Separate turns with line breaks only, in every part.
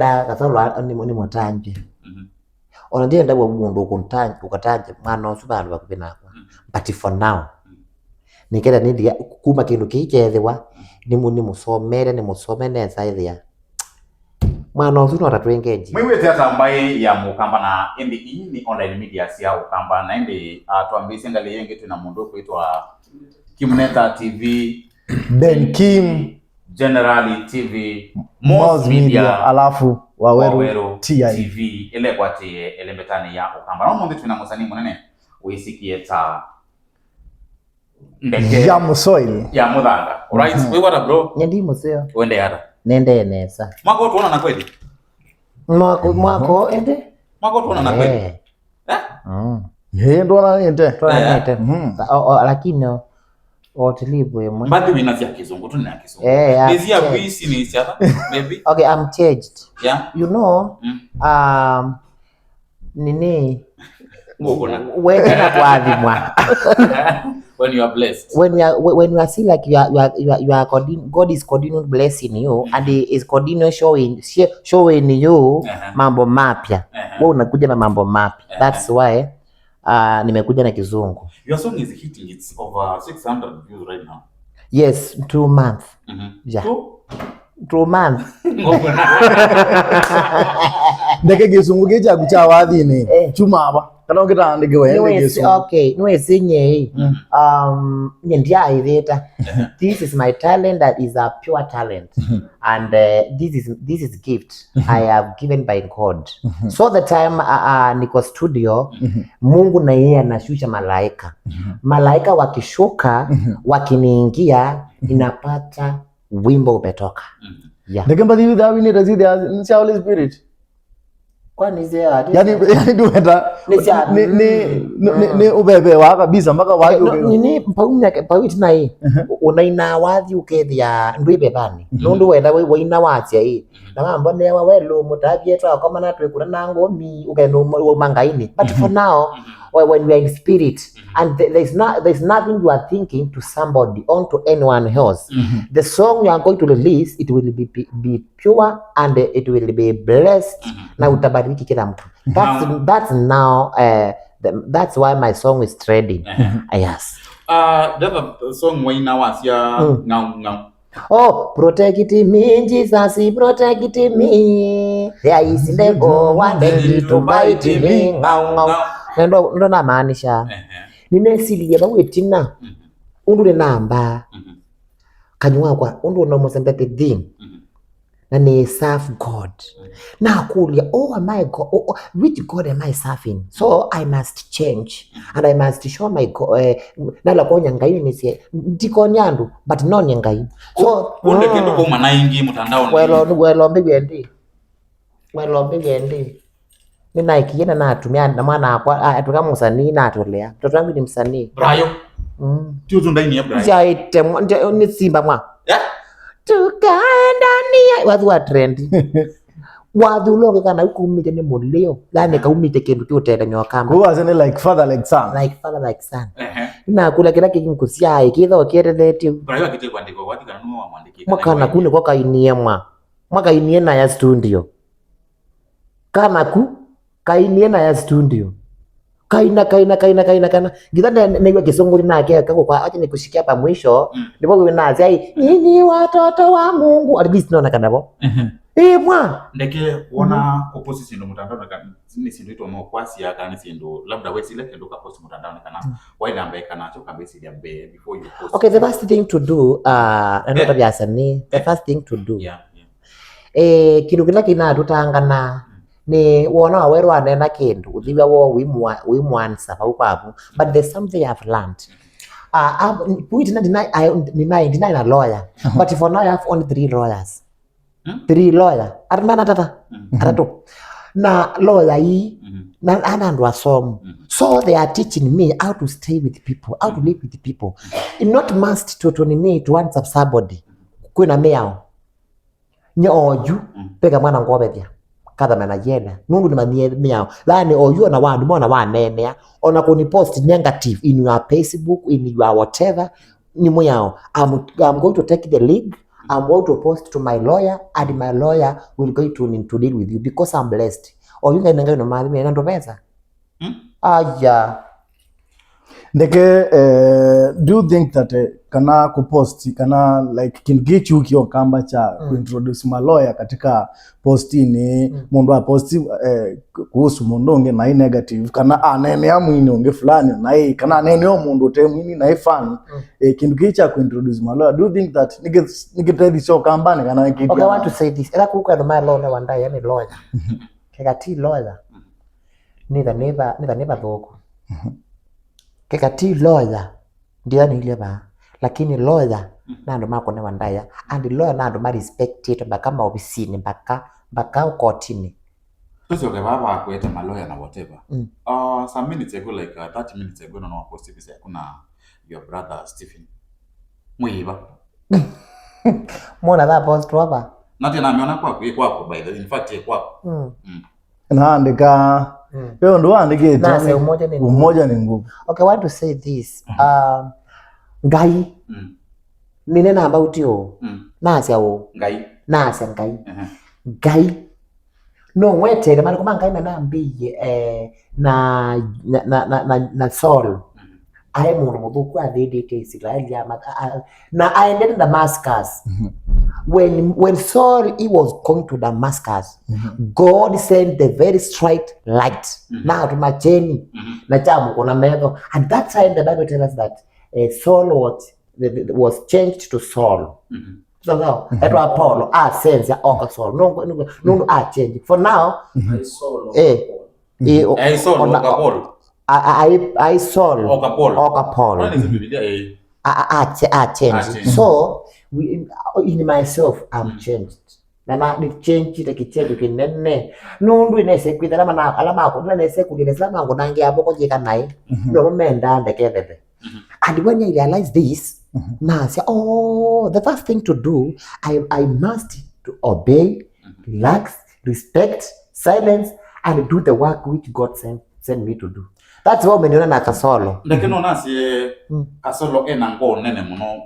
ndienda kasolo ni mutanje ona ndienda bwa mundu ukatanje mwana osubandu bakubina but for now nikenda nindi kuma kindu kichethwa ni musomere ni musome neza ithia mwana usu no tatwengeji
mwiwe theater ambaye ya mukamba na indi ni online media cia ukamba na indi twambise ngali yenge tuna mundu kwitwa Kimneta TV,
Ben Kim,
Generally TV,
Moz Media, alafu
Waweru
TI
TV ile kwati elembetani ya ukamba na mundu tuna musani munene wisikie ta ndeke
ya musoili
ya muthanga. Alright, we what up bro?
Nyendi museo
Wende yara
nende nesa
mwako tuona na kweli
mwako ende
mwako tuona na kweli
ndo na nende
lakini otilipo yemwe
mbadi wina cia kizungu tu na kizungu nizia visi ni cia maybe
okay I'm changed
yeah
you know nini
ngokona
when mwa
when you are blessed
when you are see like you are God is continuing blessing you and he is continuing showing you mambo mapya wewe unakuja na mambo mapya that's why nimekuja na kizungu.
Your song is hitting, it's over 600 views right now.
Yes, 2 months. Yeah. 2 months.
ndeke kizungu kicha kucha wathini chuma aba kana ngitandike we kizungu
okay niwe sinye nyendia itheta this is my talent, that is a pure talent and this is gift I have given by God. So the time niko studio Mungu na yeye anashusha malaika malaika wakishuka wakiniingia inapata wimbo umetoka.
Yeah. Ndeke mbadi with that we need to see the Holy Spirit.
Kwani zea
yani dueta ni ubebe wa kabisa mpaka wake
nini paumya pawiti na hii unaina wathi ukethia ndwibe bani nundu wenda waina watia hii na mambo ne wa welo mutabie twa kama na twekura na ngomi ukeno mangaini but for now when we are in spirit and there's nothing you are thinking to somebody or to anyone else the song you are going to release it will be pure and it will be blessed na utabariki kila mtu. That's now that's why my song is trending. Yes.
The song waina wasia ngau
oh protect me Jesus protect me there is never one day to bite me ngau ndo na maanisha ninesilia bawetina undule namba kanywa kwa undu no mosembete thing na ni serve God na kulia oh am I God which God am I serving so I must change and I must show my God nala konya ngai ni ndiko nyandu but no nyangai so
unde kindu kwa manaingi mtandao
welo mbegendi nina ikienda na atumia na mwana akwa atuka musanii na atolea mtoto wangu ni msanii
Brayo tuzo ndani ya Brayo
jaite ni simba mwa tukaenda ni watu wa trend watu loge kana ukumite ni mulio yani kaumite kindu kiotenda nyokamba
who was like father like son
na kula kila kinkusia ikitho kieretheti
Brayo akite kwandiko wati kana no mwandiki
mwaka kune kwa kainie mwaka inie na ya studio kana kainie na ya studio kaina githana naiwa kisunguri nake akako kwa acha nikushikia hapa mwisho ndipo winazi ai nyinyi watoto wa Mungu at least naona kanabo mwa
ndeke wona opposition ndo mtandao na ni sindu ito no kwasi ya kana sindu labda wewe sile ndo ka post mtandao kana why namba kana cho kabisa ya be before you post.
Okay, the first thing to do another yasani the first thing to do kitu kila kina tutangana ni wona Waweru anena kindu uthiwa wo wimwansa paupapu but there's something I've learned we did not deny a lawyer but for now I have only 3 lawyers 3 lawyer armana tata atatu na lawyer hii na anandu asomo so they are teaching me how to stay with people, how to live with people. It not must to me to answer somebody kwina meao nyoju pega mwana ngobethia kada mena yena nundu ni manie meao lani oyu na wandu mona wanenea ona kuni post negative in your Facebook in your whatever ni moyao I'm going to take the league I'm going to post to my lawyer and my lawyer will go to deal with you because I'm blessed. Or you can no mali mimi ndo pesa. Aya.
Ndeke do you think that kana kupost kana like kingichu kio kamba cha kuintroduce maloya katika posti ni mundu aposti kuhusu mundu onge na negative kana anene ya mwini onge fulani na kana anene yo mundu te mwini na fan kingicha kuintroduce maloya. Do you think that nigitedi sio kamba ni kana kitu?
Okay, I want to say this. Ela kuka ndo maloya wanda yani lawyer. Kegati lawyer. Neither never thoko. Kekati lawyer ndio ni ile ba, lakini lawyer nando mako ne wandaya and lawyer nando ma respect it kama ofisini mpaka kotini.
So okay, baba akweta lawyer na whatever. Some minutes ago, like 30 minutes ago, no post hivi kuna your brother Stephen Muiba.
Mbona that post hapa?
Nati na ameona kwako by the in fact kwako.
Na andika Peo ndo andike
na
umoja ni nguvu.
Okay, I want to say this. Ngai. Ni nena about you. Nasi ao.
Ngai.
Nasi ngai. Ngai. No wete mara kuma ngai na mbiye na soul. I mundu muthuku athindite Israeli na aendete Damascus. When Saul he was going to Damascus, God sent the very straight light. Now to macheni na chamu kuna medo. At that time the Bible tells us that Saul was changed to Saul. So now that was Paul sense ya oka Saul. No change. For now
Saul.
Saul oka Paul. I Saul oka Paul. Change. So in myself I'm changed. Na ni change kitendo kinene. Nundu inese kwithala mana alama ko inese kugiresa mango nange aboko jika nai. No menda ndekebebe. And when I realize this, now I say, oh, the first thing to do, I must to obey, relax, respect, silence, and do the work which God sent me to do. That's what meniona na Kasolo.
Lakini unasi Kasolo enango nene muno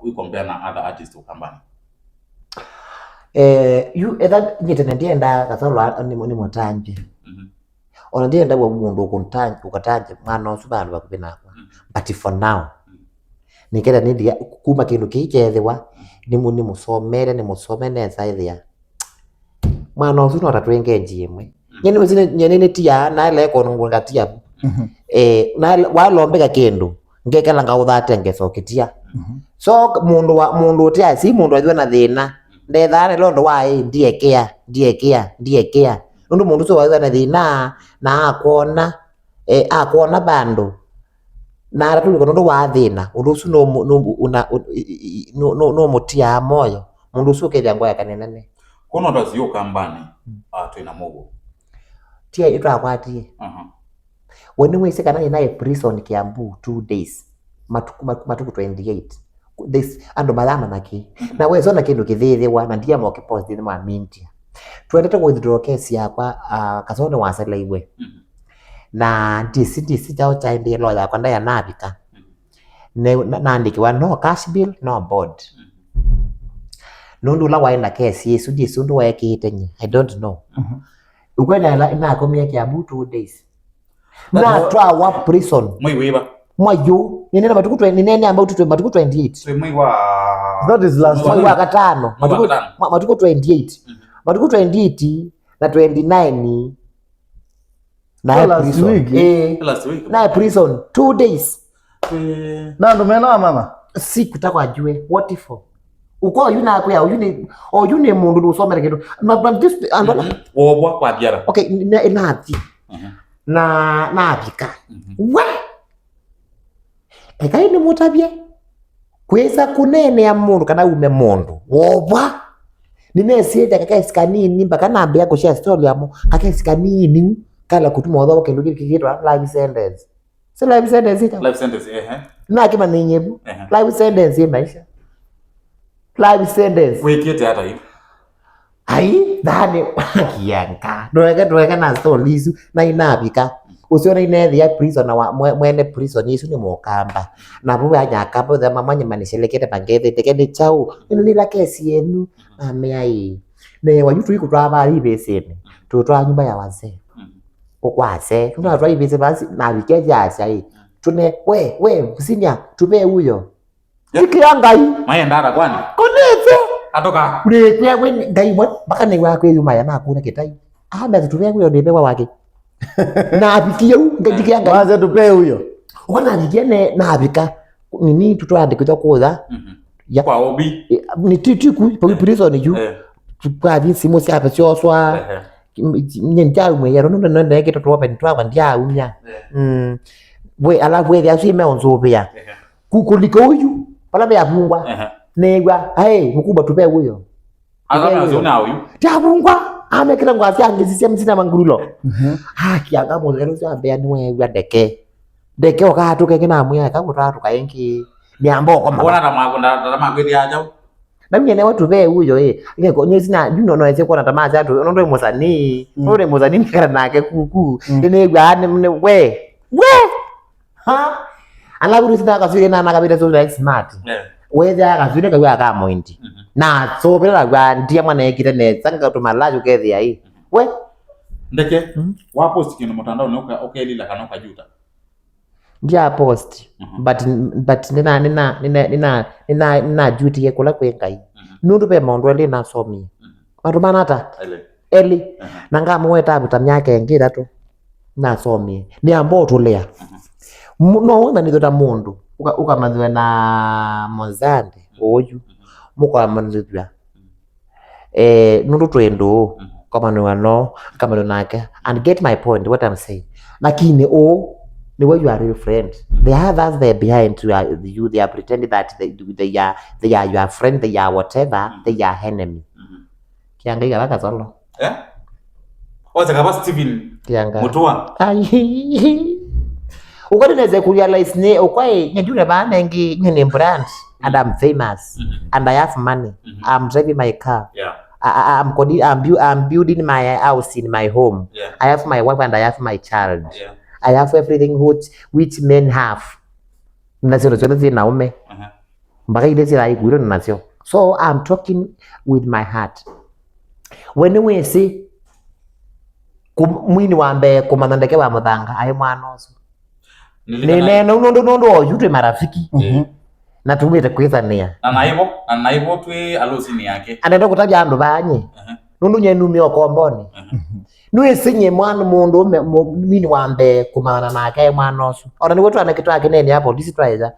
we compare na other artists ukambani.
You that ndienda Kasolo ni mutanje. Ona ndienda wa mundu ukatanje mwana osubandu bakubina. But for now nikenda nindi kuma kindu kijethiwa ni musomere ni musome neza ithia mwana ucu no ratwengeji imwe nyene tia na ile ko ngatia na walombeka kindu ngekela ngauthate ngecokitia so mundu utia si mundu ajua na thina ndethane londo wa ndiekea nundu mundu so wa na thina na akona bandu na ratu ko ndo wathina undu ucu no mutia moyo mundu ucu ke jango yakanene
kono ndazio kambani twina mugo
tia itwakwati when we say kana ina prison Kiambu 2 days matuku 28 this ando malama naki na wewe zona kindu kithithiwa na ndia mo post ni ma mintia twendete withdraw case yakwa kasone wasela iwe na ndisi jao cha ndi lawyer kwa ndaya nabika na ndikiwa no cash bill no board nundu la waina case yesu ndisu ndu waekitenye I don't know ukwenda na komia Kiambu 2 days na twa wa prison
mwiwiba
mwayo nene matuku 20 nene ambao tu matuku 28
mwiwa
that is last
one wa katano matuku 28 matuku 28 na 29 na
last week
na prison 2 days
na ndo mena mama
siku takajue what if uko yuna kwa yune mundu usomere kitu na just andola
obwa kwa biara
okay na ati na apika wa eka ni mutabye kweza kunene ya mundu kana ume mundu obwa ninesieta kakaisika nini mpaka nambe yako share story yamo kakaisika nini kala kutuma wadho kendo kikitwa live sentence so live sentence na kima ninyebu live sentence maisha live sentence
wekete hata hivi
ai dhani kianka doeka na stories na inabika usione inethi ya prison na mwene prison isu ni mukamba na buwe anyakamba the mamanya manishelekete pangethe tekende chau nila kesi yenu ameai ne wayutu iko twabali besene tutwa nyumba ya wazee ukwase tunatwa ibese basi na bikeja asai tune we sinya tupe huyo ikiangai
mayendara kwani
konete
atoka
kulete we ngai mwe baka ne wako yuma yana kuna kitai ahamba tupe huyo ndebewa wake na abikie ngadikia ngai
Waze tupe huyo
wana abikie na abika nini tutwande kuja kuza
ya kwa obi
ni titiku kwa prison yu kwa visi mosi hapa sio swa nyenja umwe yaro ndo ndeke tutwa ntwa ndia unya we ala we ya sime onzobia kukuliko huyu pala ya bungwa negwa mkubwa tupe huyo
ana zona huyu
tabungwa amekira ngwasi angizisia msina mangurulo haki agamo lero sio ambia ni wewe ndeke wakatuke kina mwe akagutatu kayenki niambo kwa
mbona na magwedi aja
na mimi watu be huyo ngeko nyezina juno no ese kwa tamaa zatu ndo mosani kana nake kuku ine gwane mne we ha alaburu sita kasire na kabira so like smart weza kasire kwa kama moindi na so bila gwa ndia mwana yekite ne sanga tumalajo kethi ai we
ndeke wa post kino mtandao noka lila kanoka juta
ndia post but nina duty yekula kwengai nundu be maundu eli na somi andu manata eli nanga mweta butamyake ngira tu na somi ni ambo tulea no wema ni dota mundu ukamanzwe na mozande oyu muko amanzwa nundu twendo kama ni wano kama nake and get my point what I'm saying lakini the way you are real friend. They have us there behind you. They are pretending that they are your friend. They are whatever. They are enemy. Kiangai waka solo.
Oza kaba Steven.
Kianga.
Mutua.
Ukodi neze kurealize ne okwae nyajure bana ngi nyene brand and I'm famous and I have money. I'm driving my car.
Yeah.
I'm building my house in my home.
Yeah.
I have my wife and I have my child.
Yeah.
I have everything which men have. Nasio zote naume. Mpaka ile zila ikuiro nasio. So I'm talking with my heart. When we say mwini wambe kumanandeke wa muthanga ayo mwana oso. Nene nondo oyutwe marafiki. Na tumite kwithania.
Na naibo twe alosini yake.
Anaenda kutabya andu banye. Nundu nyenumi okomboni. Nwe sinye mwana mundu mini wambe kumana nake mwana oso ona ni wetu anakitwa kinene hapo disi twaiza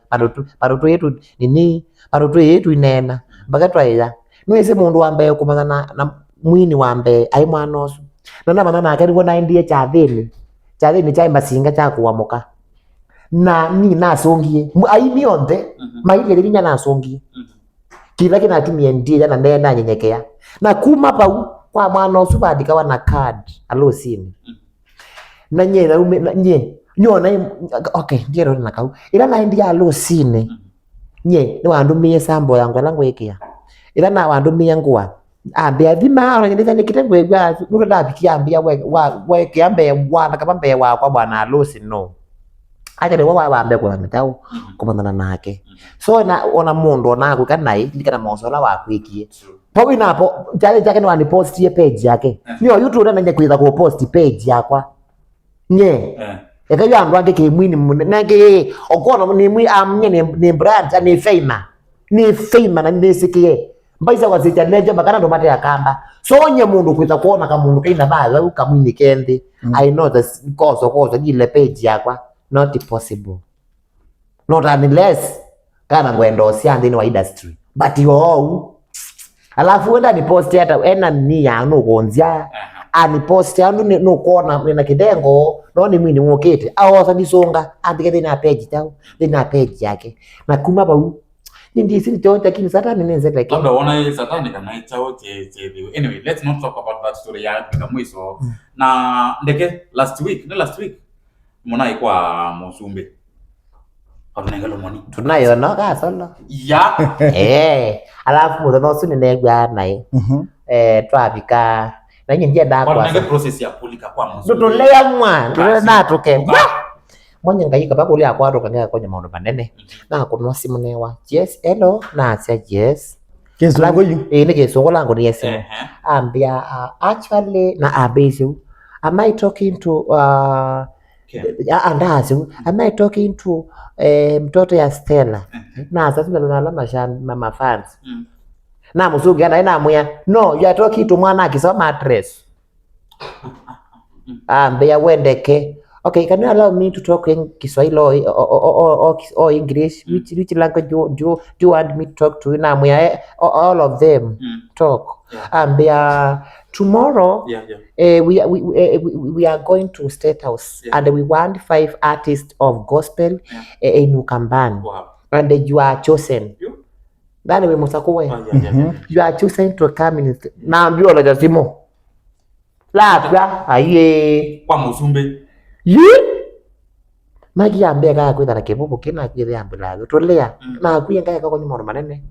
parutu yetu nini parutu yetu inena mpaka twaiza nwe se mundu wambe kumana na mwini wambe ai mwana oso na mana nake ni wona ndie chathini cha masinga cha kuamuka na ni nasongie ai mionde maile linya nasongie kila kinatumia ndie na ndena nyenyekea na kuma pau kwa mwana osu badikawa na card alo simu na nye nyona okay ngero na kau ila na ndia alo sine nye ni wandumie sambo yangu langu ikia ila na wandumie ngwa ambia thima ona nyendeza nikitengo egwa nuru ndabikia ambia we kiambe wana kabambe wa kwa bwana alo sino acha ni wa ambe kwa mtao kumandana nake so na ona mundu ona kukanai likana mosola wa kwikie Pawi napo jake ni wani post ye page yake. Niyo YouTube nanje kuiza ku post page yakwa. Nye. Eka yandu ande ke mwini nage okono ni mwi amnye ni brand ni fame. Ni fame na ndesikie. Mbaisa kwa zita lejo bakana ndo mate yakamba. So nye mundu kuiza kuona kama mundu kaina baza ukamwini kendi. I know this koso jile page yakwa not possible. Not unless kana ngwendo siandi ni wa industry. But yo alafu wenda ni post hata ena ni ya no gonzia ani post yandu no kona na kidengo no ni mwini mwokete awosa nisonga andike na page tao na page yake na kuma ba ndi sisi tonta kini satani nenze like
labda ona satani kana chao che anyway let's not talk about that story ya bikamwiso na ndeke last week mona ikwa Musumbe Atunengalo mwani.
Tunayo no ka solo.
Ya.
Alafu mutho no suni negwa nai. Twabika na njia ndakwa
Kwa process ya kulika kwa mzuri
tutolea mwa na tuke mwenye ngayika bako ule akwaro kanga kwenye maono manene na kunwa simu newa yes hello na asia yes
Kesongo yu
ni kesongo langu ni yes ambia actually na abezu am I talking to andazu am I talking to mtoto ya Stella na sasa tunalala mama fans na musugi ana ina muya no you are talking to mwana akisoma address ambia wendeke. Okay, can you allow me to talk in Kiswahili or English? Which language do you want me to talk to? Na muya all of them talk. Ambia tomorrow we are going to State House and we want 5 artists of gospel in Ukambani. And you are chosen. Dani we musakuwe. You are chosen to come in. Na ambio la jasimo. Labda aye
kwa Musumbe.
Magi ambia kaya kwita na kebubu kina kwita ambula tolea na kuya kaya kwa kwenye maono manene.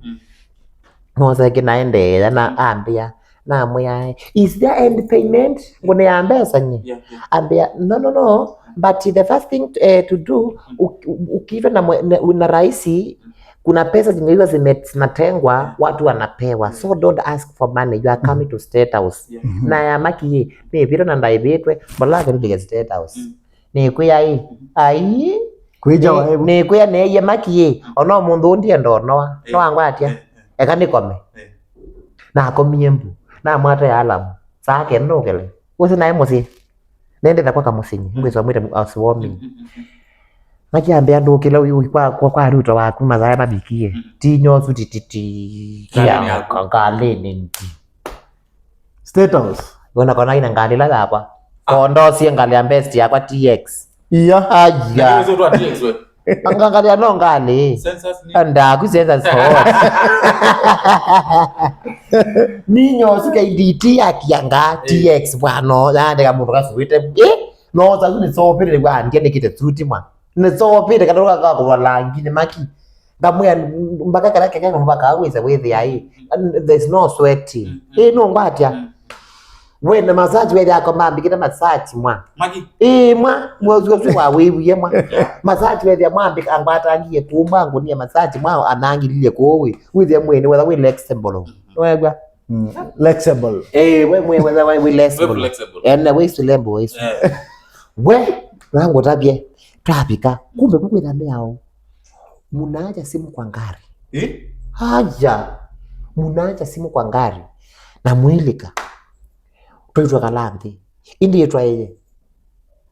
Moza kinaende na ambia na muya is there end payment ngone ambia sanyi ambia no but the first thing to do ukiwa na raisi kuna pesa zingeiwa zinatengwa watu wanapewa so don't ask for money you are coming to State House na ya maki ni vile na ndaibetwe balaga ni State House ni kuya ai
kuija wa hebu
ni kuya ne ya maki ono mundu ndie ndonoa no angwatia ekanikome na komyembu na mwata ya alamu sake ndogele usi naye musi nende takwa kamusinyi ngwezo mwite aswomi makiambia ndukile uyu kwa ruto waku mazaya mabikie tinyo tutititi kia kangaleni nti
State House
gona kona ina ngalila hapa kondo si ngalia best yakwa TX
iya
aja
Hizo tu TX we.
angalia no ngali
Census ni
anda kuzenza so ninyo suka DT akianga TX bwano yande kamuntu kasuite no zazuni so pere kwa ngene kite tuti mwa neso pere katoka kwa kulangi ne maki ngamwe mpaka karake kanga mpaka aweza wethi ai there's no sweating no ngwatia wena massage wethi akomambi kita massage mwa
Magi
mwa mwozo wa wewe mwa massage wethi amambi angwata angie tumba ngonia massage mwa anangilile kowe withi mwene whether we flexible wegwa
flexible
we whether we flexible and we silembo we we lango tabie trafika kumbe kukwenda mbao munaacha simu kwa ngari haja munaacha simu kwa ngari na mwilika twaitwa kalambi indi yetwa yeye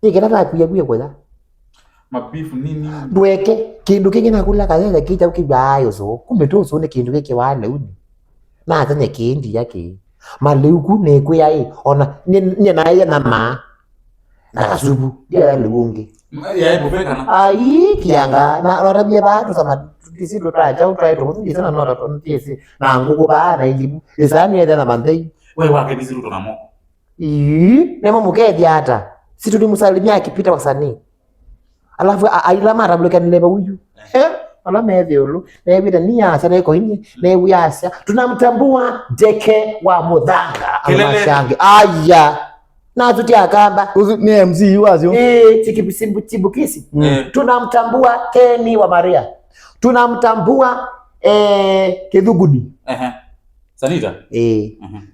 ikirata kuya kwenda
mabifu nini
ndweke kindu kingi nakula kaza kija ukibayo so kumbe tu so ne kindu kike wale uni na tanye kindi yake maleuku ne kuya ona ni na yeye na ma akasubu ya lungi
ya bufeka
ai kianga na rotabia bado sama tisi tutaja utwaito kundi sana nota tisi na nguko baada elimu isani ya na mandei
wewe wake biziru tunamo
nema mukedi hata si tulimusalimia akipita wasanii alafu aila mara bloka nileba huyu alama yolo na bila nia sana iko nje na uyasha tunamtambua Jeke wa Mudhanga amashangi aya na tutia kamba
ni MC wazo
chikibisimbu chibukisi tunamtambua Keni wa Maria tunamtambua Kidhugudi
Sanita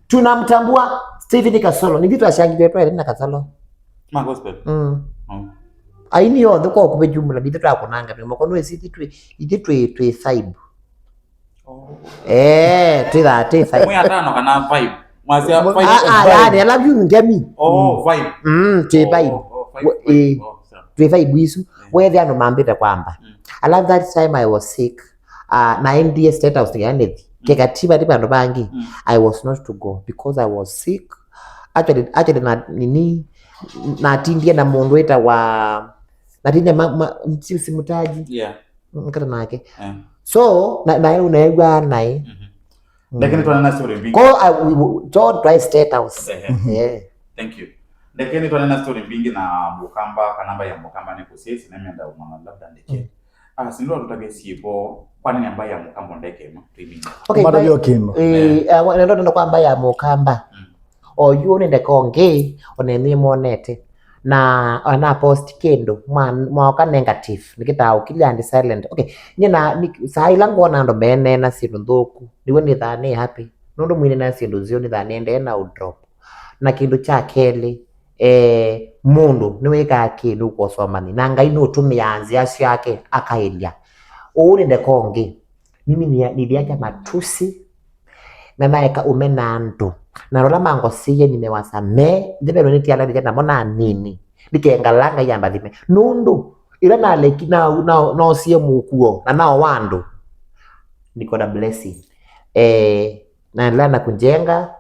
tunamtambua Stephen Kasolo ni vitu ashangi vyetu na Kasolo
ma gospel
aini yondo kwa kube jumla bitu twakunanga moko no esiti twe saibu tira te
mwe atano kana 5 mwasi 5
yani I love you ngemi
5
te vibe twe vibe isu wewe ano mambita kwamba I love that time I was sick na NDA State House ngane kekatiba dipando bangi I was not to go because I was sick actually na nini na tindia na mundu eta wa na tindia mtisi mutaji nkata nake so na unaegwa nae
lakini tuanana story mbingi
don't try State House
thank you lakini tuanana story mbingi na Mukamba kanamba ya Mukamba ni kusisi na menda umama labda ndeke sindo tutage sipo kwani namba ya Mukamba ndeke ma
okay
bado yo kimo
ndo kwamba ya Mukamba oyu nende konge oneni monete na ana post kendo mwaka negative nikita ukiliandi silent okay nyina sai langu na ndo bene na sindu thuku niwe ni thani happy nundu mwine na sindu zio ni thani ende na udrop na kindu cha keli mundu niwe ka kindu ko somani na ngai no tumianzi acio yake akailia uri nde konge mimi niliacha matusi na naeka umenandu na rola mango siye nimewasame ndivyo nitiala nijana mona nini nikengalanga yamba dime nundu ila na leki na siye mukuo na nao wandu niko na blessing naendelea na kujenga,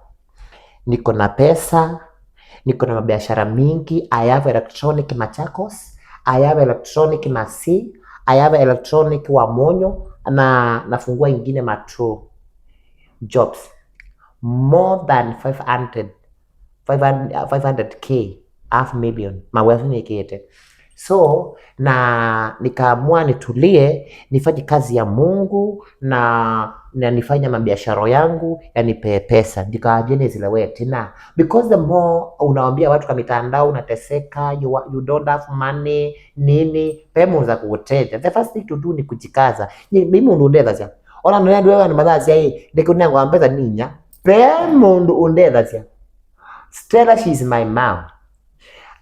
niko na pesa, niko na mabiashara mingi. I have electronic Machakos, I have electronic Masi, I have electronic Wamonyo na nafungua ingine Matro jobs more than 500k half million mawazo nikete. So na nikaamua nitulie nifanye kazi ya Mungu na nifanye mabiashara yangu yanipe pesa, nikaajene zile wewe tena, because the more unawaambia watu kwa mitandao unateseka, you don't have money nini, pemo za kuteja, the first thing to do ni kujikaza. Mimi ndo ndeza sia ona no yandu wewe ni madhazi hii ndiko nangu ambeza ninya pemo ndo ndeza sia. Stella, she is my mom.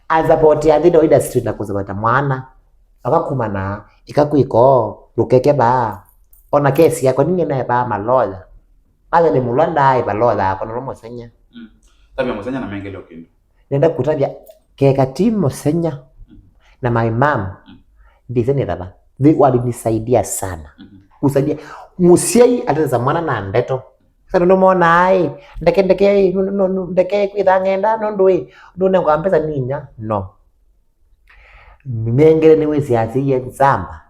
As about ya ndido industry na kuzabata mwana akakumana ikakuiko rukeke ba ona kesi yako ninge na ba maloya ale ni mulanda ba loya kono Mosenya
tabia Mosenya na mengele okindu
nenda kutabia keka timu Mosenya na my mom ndizeni baba walinisaidia sana kusaidia musiei ateza mwana na ndeto sasa ndo mona ai ndeke kwithangenda ndo ndui ndo ngambeza ninya no mengele ni wezi aziye nzamba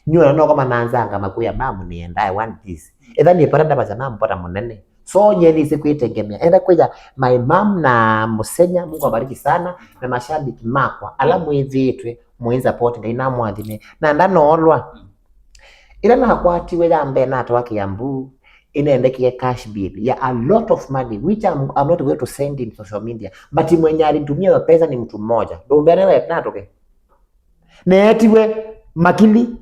nyora no kama nanzanga makuya mamu nienda I want this etha ni paranda bazana mpota munene so nyeni sikuitegemea enda kuja my mom na Mosenya. Mungu abariki sana na mashabiki makwa alamu hizi itwe muenza poti ngaina mwathime na ndanolwa ila na kwati we ambe na to Kiambu inaendekia cash bill ya a lot of money which I'm not going to send in social media, but mwenye alitumia pesa ni mtu mmoja ndo mbele wewe natoke netiwe makili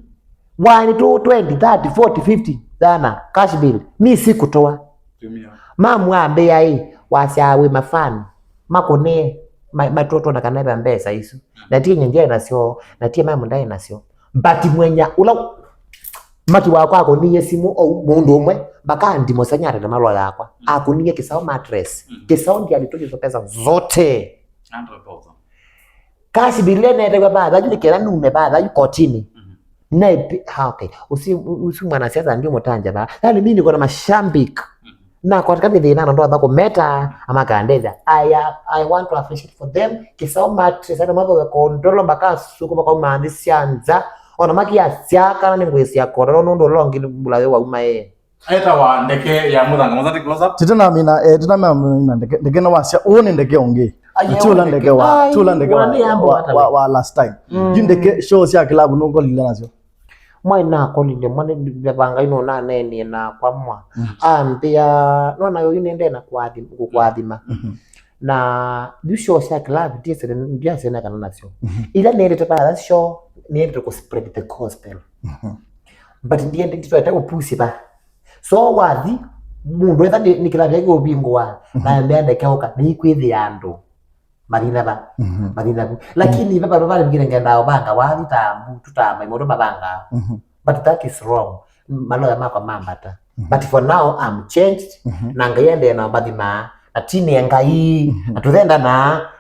1 2 20 30 40 50 dana cash bill mi sikutoa
tumia
mamu ambe ai washawe mafani makone matoto na kanaba mbesa hizo natie nyingine nasio natie mamu ndai nasio but mwenye ula maki wako ni simu au mundu umwe baka ndi Mosenya na malo yakwa akunie kisao mattress kisao ndi alitoje hizo pesa zote
100,000
cash bill nende kwa baadhi ajili kera nume baadhi yuko chini na okay usi mwanasiasa ndio mtanja ba yani mimi niko na mashambiki na kwa kabi dhina ndo bako meta ama kaandeza I want to appreciate for them kisao mattress na mambo ya control mpaka suko kwa maandishi anza ona maki ya siaka na ngwesi ya korona ndo longi bulawe wa umae
aita wa ndeke ya muthanga muzati close up
tena mina ndeke na washa uone ndeke onge tula ndeke wa last time ndeke shows ya club nuko lila nazo
mwana ko lile mwana banga ino na nene na kwa mwa ambia nona yo inende na kwaadima na du shows ya club dia sena kana nazo ila nende tata show nende ko spread the gospel but ndiye ndito atako pusi ba so wathi mundu etha nikira bya ubingwa na mbende kauka ni kwithi andu marina ba lakini baba bale ngire ngenda obanga wathi tambu tutamba imodo babanga but that is wrong malo ya makwa mambata but for now I'm changed na ngayende na badima atini ngai atuzenda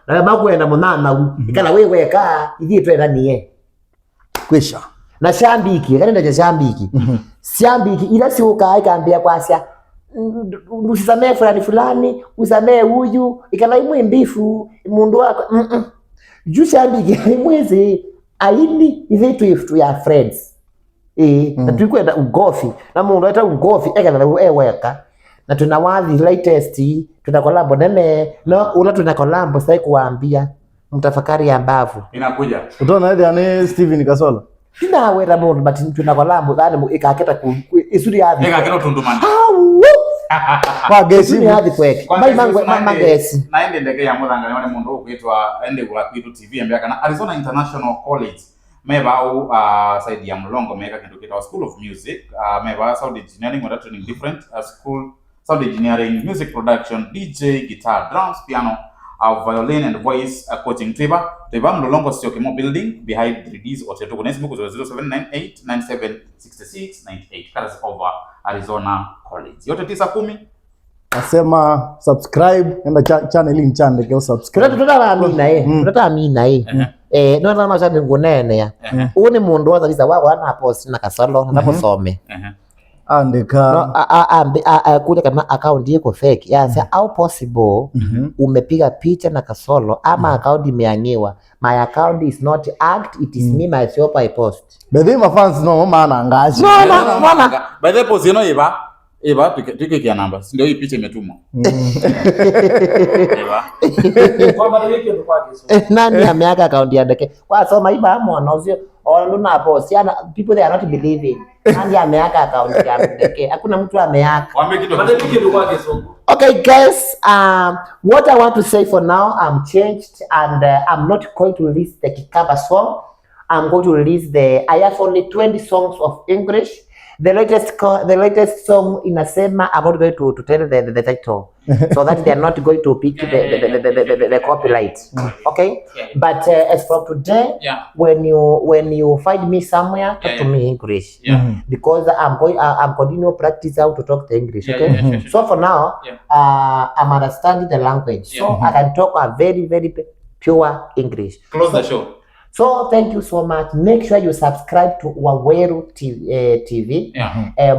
na makwenda munana ikala wewe ka ithi twenda niye
kwisha
na shambiki kanenda ja shambiki shambiki ila si ukaambia kwasya usisamee fulani usamee huyu ikala imwe mbifu mundu wako juu shambiki mwezi aili izetu iftu ya friends na tukwenda ugofi na mundu eta ugofi ekala eweka na tunawathi latest tunakolabo nene no ula tunakolabo sai kuambia mtafakari ya mbavu
inakuja
utaona hivi ani Steven Kasola
Sina wera mundu but tunakolambo thani ikaketa ku isuri yathi.
Ikaketa tundumani.
Kwa gesi
ni yathi kweke. Mai mangesi.
Na ende ndege ya muthanga ni mundu ukwitwa ende gwa kwitu TV ambia kana Arizona International College. Meba au side ya Mlongo meka kindu kitwa School of Music. Meba sound engineering or training different school sound engineering, music production, DJ, guitar, drums, piano, violin and voice coaching. Teba Mlolongo Siokemo building behind 3Ds or Teto Facebook 0798976698. That is over Arizona College. Yote 910.
Nasema subscribe enda channel hii nchande kwa subscribe.
Tutaamina no na mashani ngunene ya. Uni mundu wa thaliza wako ana post na kasolo na posome.
Andika
kule kama account yako fake. Yes, how possible umepiga picha na kasolo ama account imeangiwa. My account is not hacked, it is me myself I post.
Bedhi my fans no maana angaji.
No.
By the post Eva tuke kia namba. Ndio hii picha imetumwa. Eva.
Kwa maana yake ndo kwa kesho.
Nani ameaga account ya Ndeke? Kwa soma iba mwana uzio ndo na post. Yana people they are not believing. Nani ameaga account ya Ndeke? Hakuna mtu ameaga.
Wame kitu.
Maana yake ndo kwa kesho.
Okay guys, what I want to say for now, I'm changed and I'm not going to release the Kikaba song. I'm going to release I have only 20 songs of English. The latest song inasema, I'm not going to tell the title so that they are not going to pick the copyright. Okay? But as from today, when you find me somewhere, talk to me English. Because I'm continue practice how to talk the English. Okay? So for now, I'm understanding the language. So I can talk a very, very pure English.
Close the show.
So thank you so much. Make sure you subscribe to Waweru TV,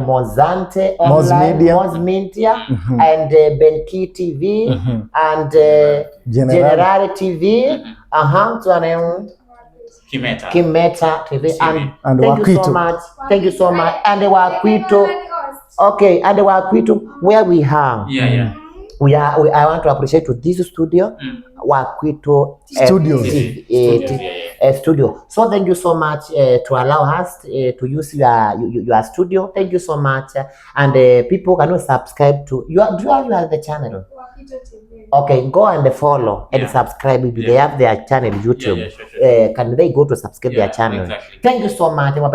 Mozante Online, Moz Media, and Benki TV, and General TV. Kimeta TV. And thank you so much. Thank you so much. And the Wakwito. Okay, and the Wakwito where we hang. I want to appreciate to this studio, Wakwito studio. So thank you so much to allow us to use your studio. Thank you so much. And people can subscribe to you have the channel. Okay, go and follow and subscribe. They have their channel YouTube. Can they go to subscribe their channel?
Exactly.
Thank you so much.
Wow.